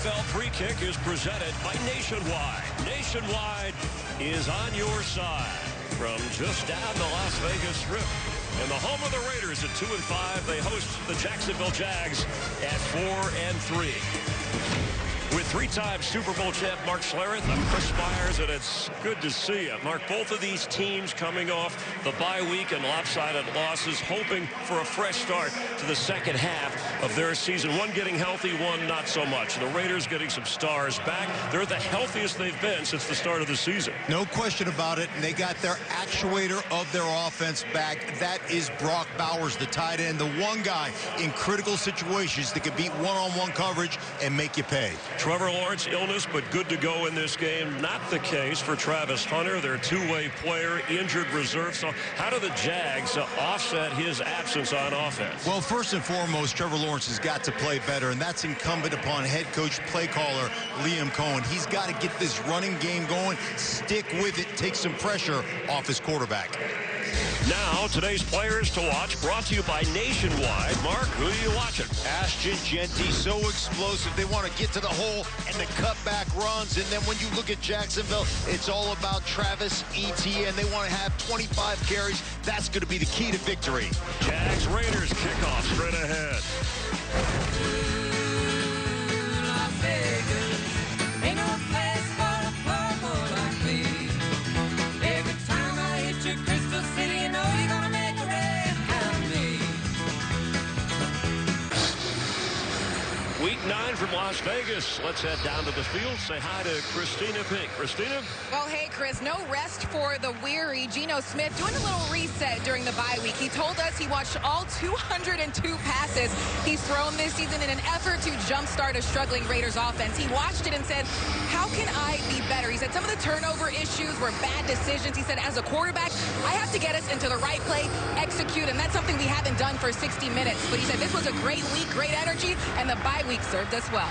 NFL Free Kick is presented by Nationwide. Nationwide is on your side from just down the Las Vegas Strip. In the home of the Raiders at 2-5, they host the Jacksonville Jags at 4-3. With three-time Super Bowl champ Mark Schlereth, I'm Chris Myers, and it's good to see you. Mark, both of these teams coming off the bye week and lopsided losses, hoping for a fresh start to the second half of their season. One getting healthy, one not so much. The Raiders getting some stars back. They're the healthiest they've been since the start of the season. No question about it, and they got their actuator of their offense back. That is Brock Bowers, the tight end, the one guy in critical situations that can beat one-on-one coverage and make you pay. Trevor Lawrence, illness, but good to go in this game. Not the case for Travis Hunter, their two-way player, injured reserve. So how do the Jags offset his absence on offense? Well, first and foremost, Trevor Lawrence has got to play better, and that's incumbent upon head coach, play caller Liam Cohen. He's got to get this running game going, stick with it, take some pressure off his quarterback. Now, today's players to watch, brought to you by Nationwide. Mark, who are you watching? Ashton Genty, so explosive. They want to get to the hole and the cutback runs. And then when you look at Jacksonville, it's all about Travis Etienne. They want to have 25 carries. That's going to be the key to victory. Jags Raiders kickoff straight ahead. Las Vegas, ain't no place for a purple like me. Every time I hit your Crystal City, you know you're gonna make a rain out of me. Week 9 from Las Vegas. Let's head down to the field. Say hi to Christina Pink. Christina? Well, hey, Chris, no rest for the weary. Geno Smith doing a little reset during the bye week. He told us he watched all 202 passes he's thrown this season in an effort to jumpstart a struggling Raiders offense. He watched it and said, how can I be better? He said some of the turnover issues were bad decisions. He said, as a quarterback, I have to get us into the right play, execute, and that's something we haven't done for 60 minutes. But he said this was a great week, great energy, and the bye week served us well.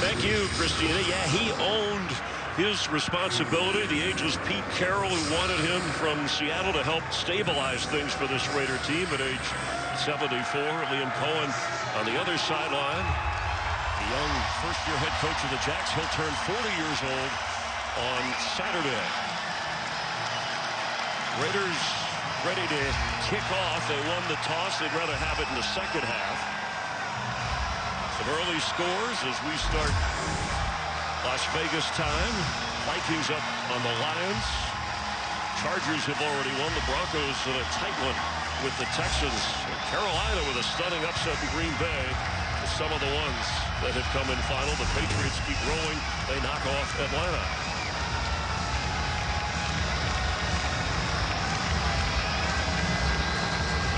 Thank you, Christina. Yeah, he owned his responsibility. The ageless Pete Carroll, who wanted him from Seattle to help stabilize things for this Raider team at age 74. Liam Cohen on the other sideline. The young first-year head coach of the JAX. He'll turn 40 years old on Saturday. Raiders ready to kick off. They won the toss. They'd rather have it in the second half. Some early scores as we start Las Vegas time. Vikings up on the Lions. Chargers have already won. The Broncos in a tight one with the Texans. Carolina with a stunning upset in Green Bay. Some of the ones that have come in final. The Patriots keep rolling. They knock off Atlanta.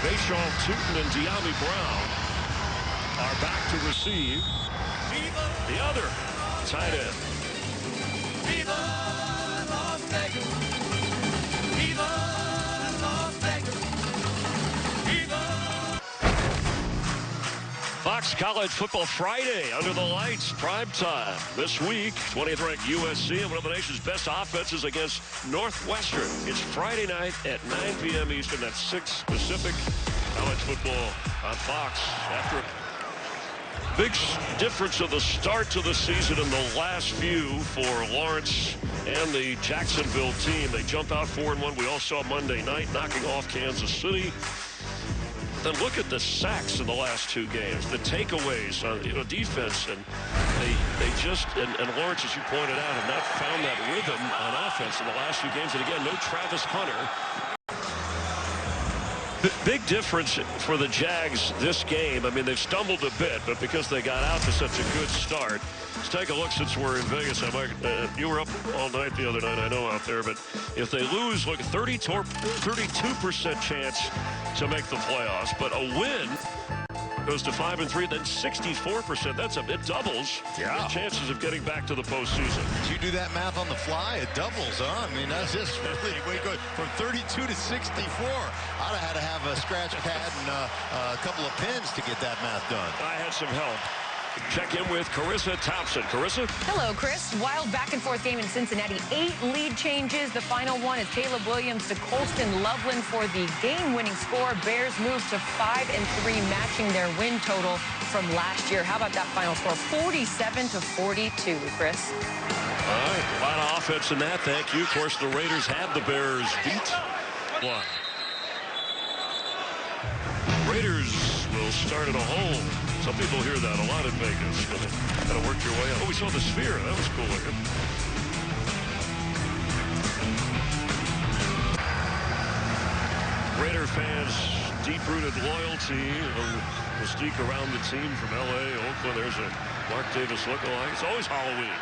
Bashaw, Tootin, and De'Ami Brown are back to receive. The other tight end. Viva Las Vegas. Viva Las Vegas. Viva. Fox College Football Friday under the lights, prime time. This week, 20th ranked USC and one of the nation's best offenses against Northwestern. It's Friday night at 9 p.m. Eastern. That's 6 Pacific. College football on Fox after big difference of the start to the season in the last few for Lawrence and the Jacksonville team. They jump out 4-1. We all saw Monday night knocking off Kansas City. Then look at the sacks in the last two games, the takeaways on defense, and they just and Lawrence, as you pointed out, have not found that rhythm on offense in the last few games. And again, no Travis Hunter. Big difference for the Jags this game. I mean, they've stumbled a bit, but because they got out to such a good start. Let's take a look since we're in Vegas. You were up all night the other night, I know, out there. But if they lose, look, 32% chance to make the playoffs. But a win goes to 5-3, then 64%. It doubles their chances of getting back to the postseason. Did you do that math on the fly? It doubles, huh? I mean, that's just really, we go from 32 to 64. I'd have had to have a scratch pad and a couple of pens to get that math done. I had some help. Check in with Carissa Thompson. Carissa? Hello, Chris. Wild back-and-forth game in Cincinnati. 8 lead changes. The final one is Caleb Williams to Colston Loveland for the game-winning score. Bears move to 5-3, matching their win total from last year. How about that final score? 47-42, Chris. All right, a lot of offense in that. Thank you. Of course, the Raiders have the Bears beat. Raiders will start at a home. Some people hear that a lot in Vegas. Gotta work your way out. Oh, we saw the sphere. That was cool looking. Raider fans, deep-rooted loyalty, mystique around the team from L.A., Oakland. There's a Mark Davis lookalike. It's always Halloween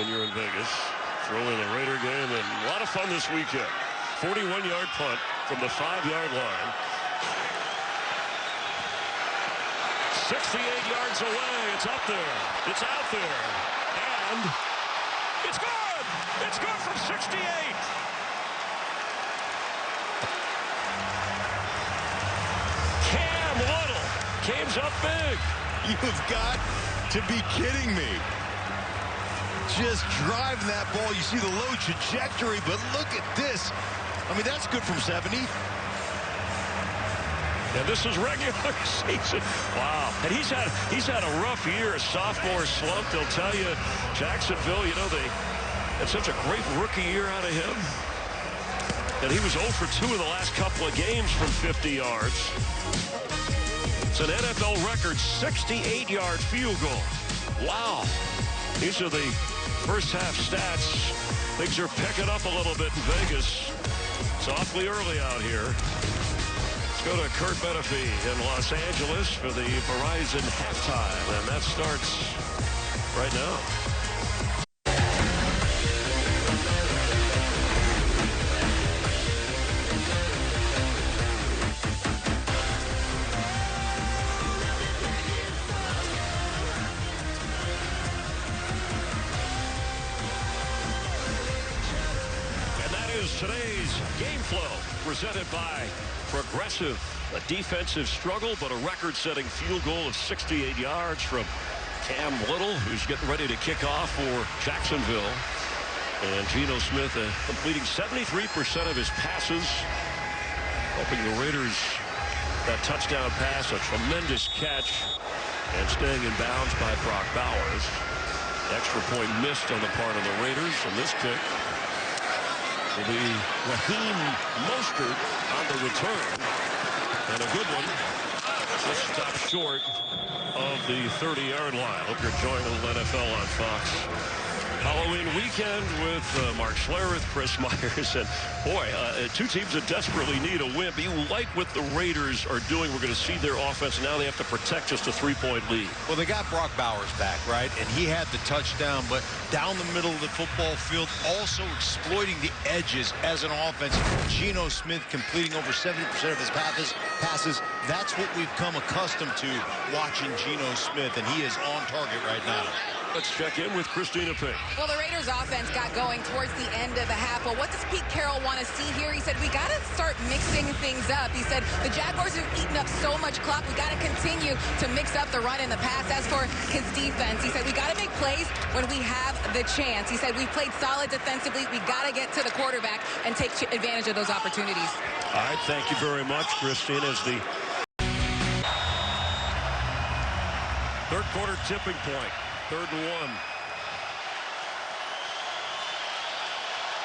when you're in Vegas. Throwing a Raider game, and a lot of fun this weekend. 41-yard punt from the 5-yard line. 68 yards away. It's up there. It's out there. And it's good. It's good from 68. Cam Little comes up big. You've got to be kidding me. Just driving that ball. You see the low trajectory, but look at this. I mean, that's good from 70. And this is regular season. Wow. And he's had a rough year, a sophomore slump. They'll tell you, Jacksonville, you know, they had such a great rookie year out of him. And he was 0 for 2 in the last couple of games from 50 yards. It's an NFL record 68-yard field goal. Wow. These are the first half stats. Things are picking up a little bit in Vegas. It's awfully early out here. Let's go to Kurt Menefee in Los Angeles for the Verizon halftime, and that starts right now. And that is today's game flow, presented by Progressive. A defensive struggle, but a record-setting field goal of 68 yards from Cam Little, who's getting ready to kick off for Jacksonville. And Geno Smith completing 73% of his passes, helping the Raiders. That touchdown pass, a tremendous catch, and staying in bounds by Brock Bowers. Extra point missed on the part of the Raiders, and this kick will be Raheem Mostert on the return. And a good one. Just stopped short of the 30-yard line. Hope you're enjoying a little NFL on Fox. Halloween weekend with Mark Schlereth, Chris Myers, and boy, two teams that desperately need a win. But you like what the Raiders are doing. We're going to see their offense. Now they have to protect just a 3-point lead. Well, they got Brock Bowers back, right? And he had the touchdown, but down the middle of the football field, also exploiting the edges as an offense. Geno Smith completing over 70% of his passes. That's what we've come accustomed to watching Geno Smith, and he is on target right now. Let's check in with Christina Pink. Well, the Raiders offense got going towards the end of the half. Well, what does Pete Carroll want to see here? He said, we got to start mixing things up. He said, the Jaguars have eaten up so much clock. We got to continue to mix up the run and the pass. As for his defense, he said, we got to make plays when we have the chance. He said, we played solid defensively. We got to get to the quarterback and take advantage of those opportunities. All right, thank you very much, Christine. As the third quarter tipping point. 3rd and 1.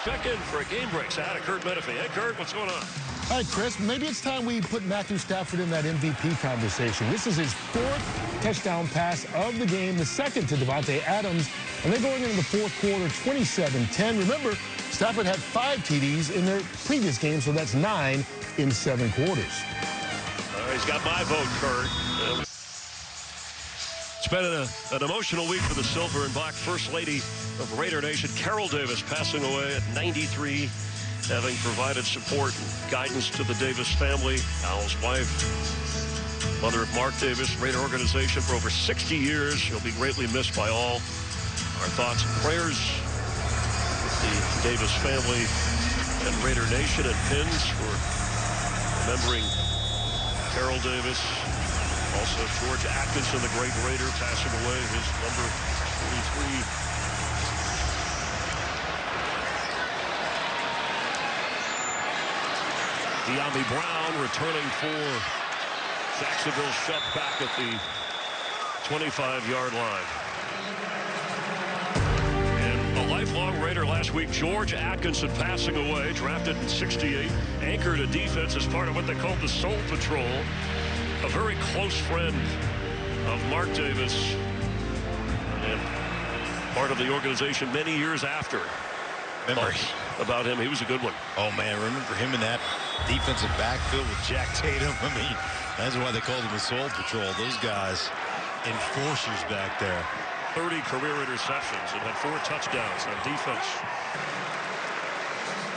Check in for a game break. Say hi to Kurt Menefee. Hey, Kurt, what's going on? All right, Chris, maybe it's time we put Matthew Stafford in that MVP conversation. This is his 4th touchdown pass of the game, the 2nd to Devontae Adams, and they're going into the 4th quarter 27-10. Remember, Stafford had 5 TDs in their previous game, so that's 9 in 7 quarters. He's got my vote, Kurt. It's been an emotional week for the Silver and Black First Lady of Raider Nation, Carol Davis, passing away at 93, having provided support and guidance to the Davis family. Al's wife, mother of Mark Davis, Raider organization for over 60 years. She'll be greatly missed by all. Our thoughts and prayers with the Davis family and Raider Nation, and pins for remembering Carol Davis, Also, George Atkinson, the great Raider, passing away, his number 23. De'Ami Brown returning for Jacksonville, shoved back at the 25-yard line. And a lifelong Raider last week, George Atkinson, passing away, drafted in '68, anchored a defense as part of what they called the Soul Patrol. A very close friend of Mark Davis and part of the organization many years after. Memory About him, he was a good one. Oh, man, remember him in that defensive backfield with Jack Tatum? I mean, that's why they called him the Soul Patrol. Those guys, enforcers back there. 30 career interceptions and had 4 touchdowns on defense.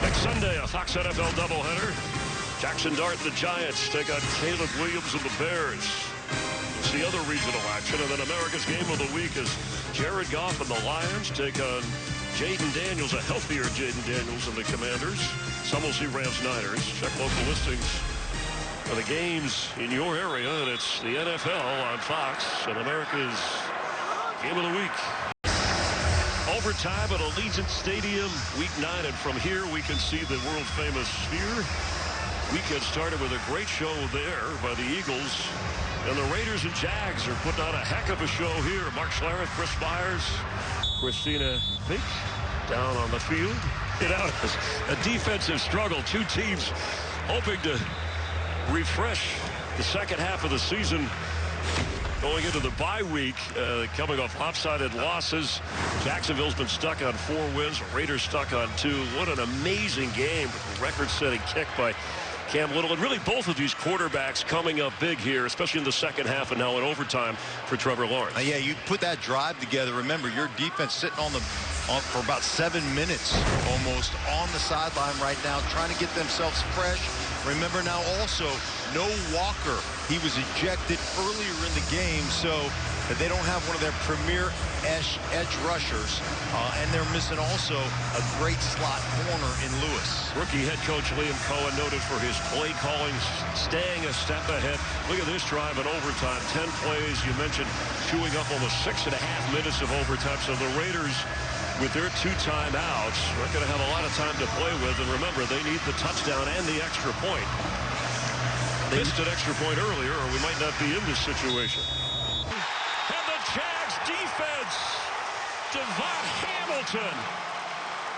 Next Sunday, a Fox NFL doubleheader. Jackson Dart and the Giants take on Caleb Williams and the Bears. It's the other regional action. And then America's Game of the Week is Jared Goff and the Lions take on Jaden Daniels, a healthier Jaden Daniels and the Commanders. Some will see Rams-Niners. Check local listings for the games in your area. And it's the NFL on Fox and America's Game of the Week. Overtime at Allegiant Stadium, Week 9. And from here, we can see the world-famous Sphere. Weekend started with a great show there by the Eagles. And the Raiders and Jags are putting on a heck of a show here. Mark Schlereth, Chris Myers, Christina Fink down on the field. You know, a defensive struggle. Two teams hoping to refresh the second half of the season going into the bye week, coming off lopsided losses. Jacksonville's been stuck on 4 wins. Raiders stuck on 2. What an amazing game. Record-setting kick by Cam Little. And really both of these quarterbacks coming up big here, especially in the second half and now in overtime for Trevor Lawrence. Yeah, you put that drive together. Remember, your defense sitting on for about 7 minutes almost on the sideline right now, trying to get themselves fresh. Remember now also, no Walker. He was ejected earlier in the game, so they don't have one of their premier edge rushers. And they're missing also a great slot corner in Lewis. Rookie head coach Liam Cohen noted for his play calling, staying a step ahead. Look at this drive in overtime. 10 plays. You mentioned chewing up almost 6.5 minutes of overtime. So the Raiders, with their 2 timeouts, are going to have a lot of time to play with. And remember, they need the touchdown and the extra point. They missed an extra point earlier, or we might not be in this situation. And the Jags defense, Devon Hamilton,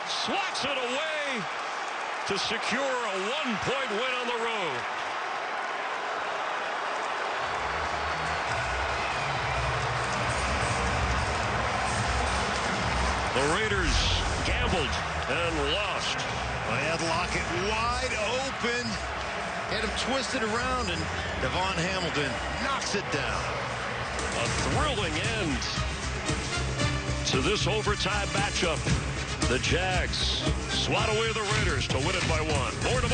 swats it away to secure a 1-point win on the road. The Raiders gambled and lost. They had Lockett wide open. Had him twisted around, and Devon Hamilton knocks it down. A thrilling end to this overtime matchup. The Jags swat away the Raiders to win it by 1. More tomorrow.